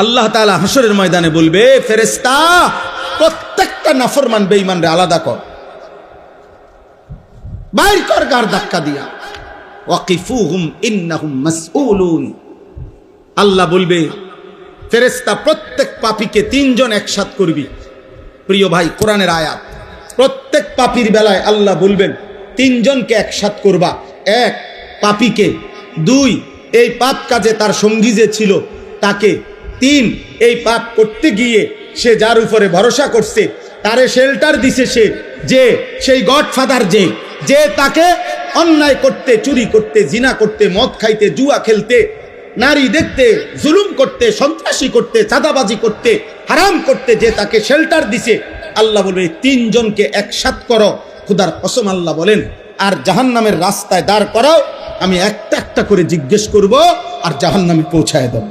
আল্লাহ তাআলা হাসরের ময়দানে বলবে, ফেরেশতা প্রত্যেকটা নাফরমান বেঈমানরে আলাদা কর, বাইর কর গার ধাক্কা দিয়া, ওয়াকিফুহুম ইন্নাহুম মাসউলুন। আল্লাহ বলবে ফেরেশতা প্রত্যেক পাপীকে তিনজন একসাথ করবি। প্রিয় ভাই, কোরআনের আয়াত। প্রত্যেক পাপীর বেলায় আল্লাহ বলবেন তিনজনকে একসাথ করবা। এক, পাপীকে। দুই, এই পাপ কাজে তার সঙ্গী যে ছিল তাকে। তিন, এই পাপ করতে গিয়ে সে যার উপরে ভরসা করছে, তারে শেল্টার দিছে সে, যে সেই গডফাদার যে তাকে অন্যায় করতে, চুরি করতে, জিনা করতে, মদ খাইতে, জুয়া খেলতে, নারী দেখতে, জুলুম করতে, সন্ত্রাসী করতে, চাঁদাবাজি করতে, হারাম করতে যে তাকে শেল্টার দিছে। আল্লাহ বলবে তিনজনকে একসাথ করো। খুদার কসম আল্লাহ বলেন, আর জাহান্নামের রাস্তায় দাঁড় করাও, আমি একটা একটা করে জিজ্ঞেস করব আর জাহান্নামে পৌঁছায় দেব।